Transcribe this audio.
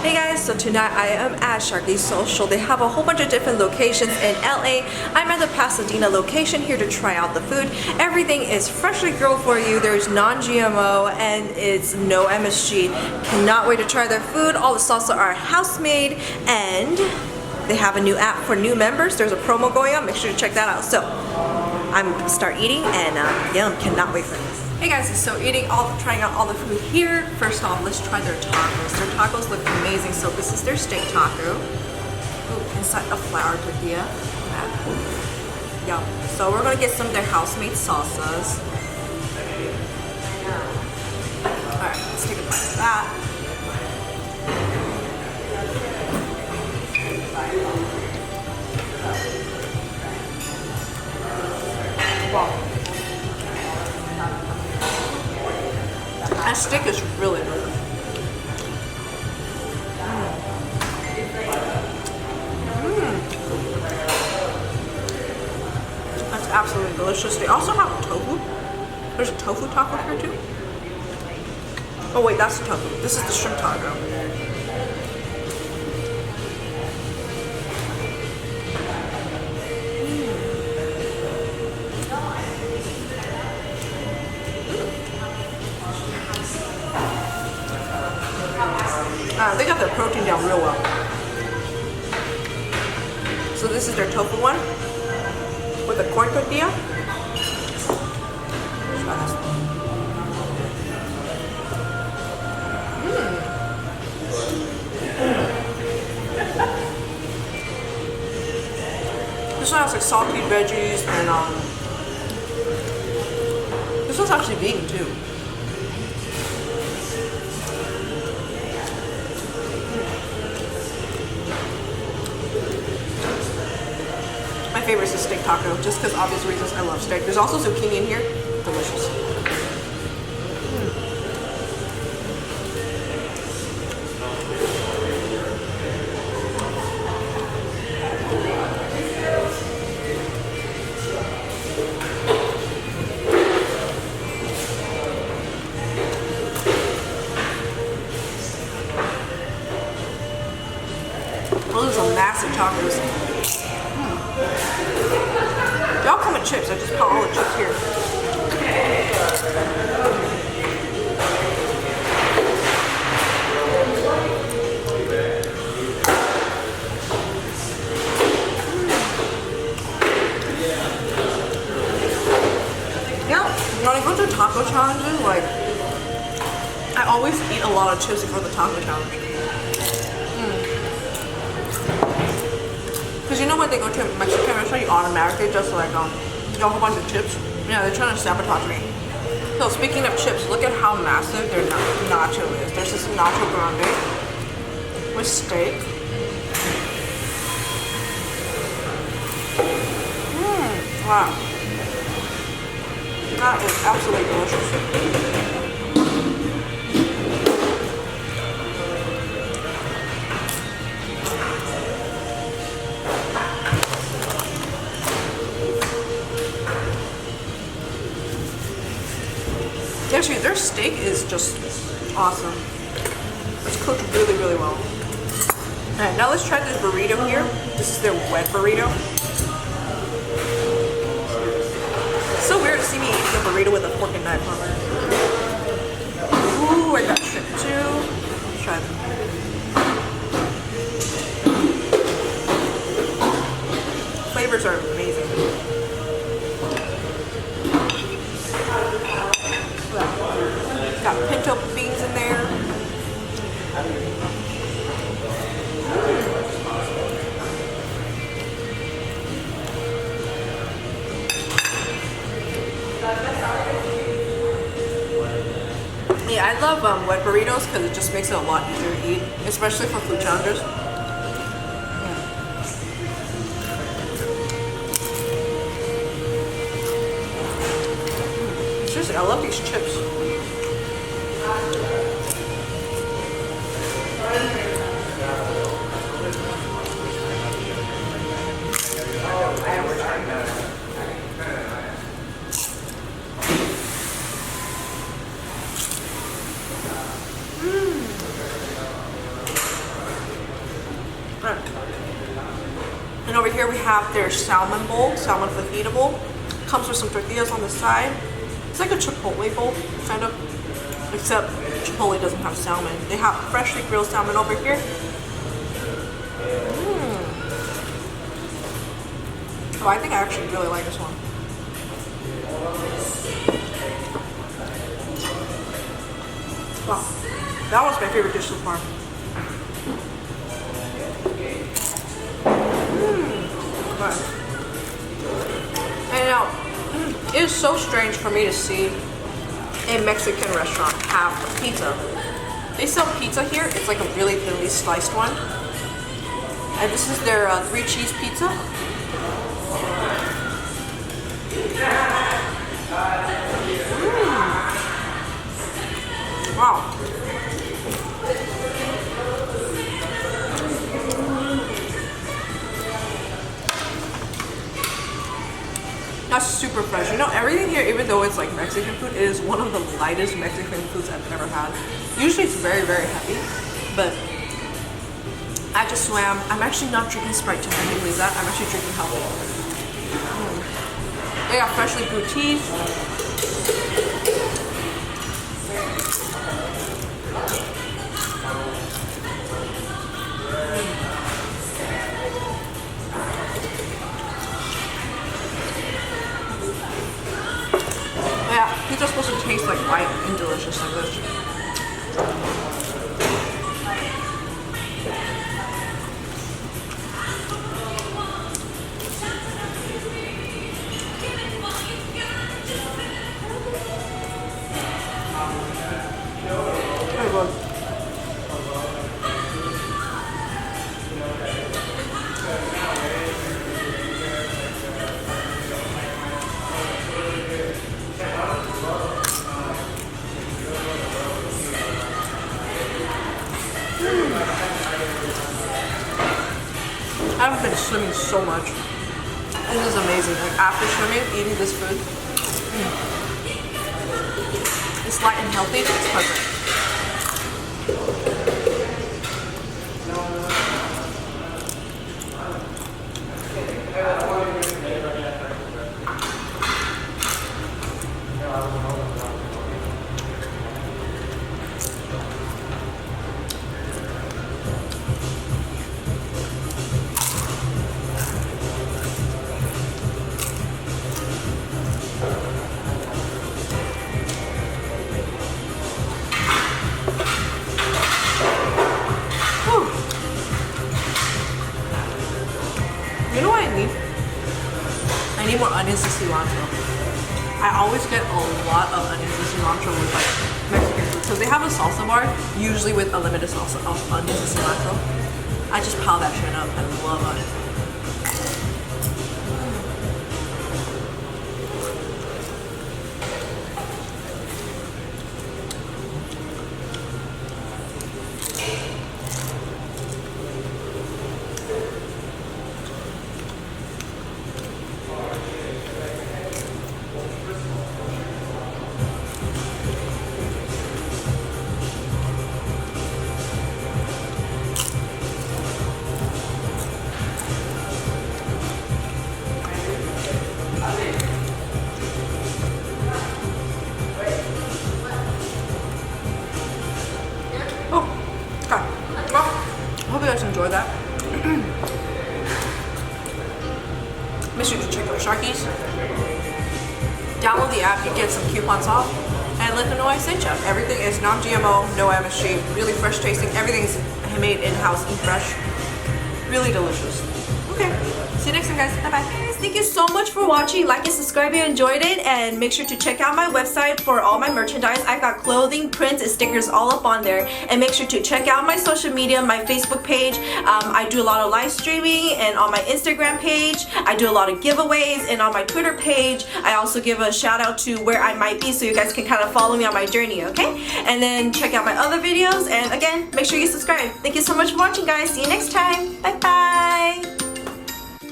Hey guys, so tonight I am at Sharky Social. They have a whole bunch of different locations in LA. I'm at the Pasadena location here to try out the food. Everything is freshly grilled for you. There's non-GMO and it's no MSG. Cannot wait to try their food. All the salsa are house made and they have a new app for new members. There's a promo going on. Make sure to check that out. So I'm gonna start eating and yum, cannot wait for this. Hey guys, so trying out all the food here. First off, let's try their tacos. Their tacos look amazing. So this is their steak taco. Ooh, inside a flour tortilla. Yum. So we're gonna get some of their house-made salsas. Alright, let's take a bite of that. Wow. That steak is really good. That's absolutely delicious. They also have tofu. There's a tofu taco here too. Oh wait, that's the tofu. This is the shrimp taco. They got their protein down real well. So this is their tofu one with a corn tortilla. Try this one. This one has like salty veggies and this one's actually vegan too. My favorite is the steak taco, just because obvious reasons I love steak. There's also zucchini in here. Delicious. Well, those are massive tacos. They all come with chips. I just put all the chips here. Yeah, when I go to taco challenges, like, I always eat a lot of chips before the taco challenge. Because you know when they go to a Mexican restaurant, you automatically just like get a whole bunch of chips. Yeah, they're trying to sabotage me. So speaking of chips, look at how massive their nacho is. There's this nacho grande with steak. Wow. That is absolutely delicious. Actually, their steak is just awesome. It's cooked really, really well. Alright, now let's try this burrito here. This is their wet burrito. It's so weird to see me eating a burrito with a fork and knife on it. Ooh, I got shrimp too. Let's try them. Flavors are amazing. Got pinto beans in there. Yeah, I love wet burritos because it just makes it a lot easier to eat, especially for food challenges. Seriously, I love these chips. And over here we have their salmon bowl, salmon fajita bowl. Comes with some tortillas on the side. It's like a Chipotle bowl, kind of, except Chipotle doesn't have salmon. They have freshly grilled salmon over here. Oh, I think I actually really like this one. Wow, that was my favorite dish so far. And now, it is so strange for me to see a Mexican restaurant have pizza. They sell pizza here. It's like a really thinly sliced one. And this is their 3-cheese pizza. Wow. That's super fresh. You know, everything here, even though it's like Mexican food, it is one of the lightest Mexican foods I've ever had. Usually it's very, very heavy, but I just swam. I'm actually not drinking Sprite tonight. Can you believe that? I'm actually drinking healthy. They got freshly brewed teas. Yeah, pizza's supposed to taste like light and delicious like this. Very good. I've been swimming so much. This is amazing. Like after swimming, eating this food, it's light and healthy. It's perfect. You know what I need? I need more onions and cilantro. I always get a lot of onions and cilantro with like Mexican food. So they have a salsa bar, usually with a limited salsa of onions and cilantro. I just pile that shit up. I love onions. I hope you guys enjoyed that. Make sure to check out Sharky's. Download the app, you get some coupons off, and let them know I sent you. Everything is non-GMO, no MSG, really fresh tasting. Everything's made in-house, eat fresh. Really delicious. Okay, see you next time, guys. Bye-bye. Thank you so much for watching. Like and subscribe if you enjoyed it, and make sure to check out my website for all my merchandise. I've got clothing, prints, and stickers all up on there. And make sure to check out my social media, my Facebook page. I do a lot of live streaming, and on my Instagram page I do a lot of giveaways, and on my Twitter page I also give a shout out to where I might be, so you guys can kind of follow me on my journey, okay? And then check out my other videos, and again, make sure you subscribe. Thank you so much for watching, guys. See you next time. Bye bye.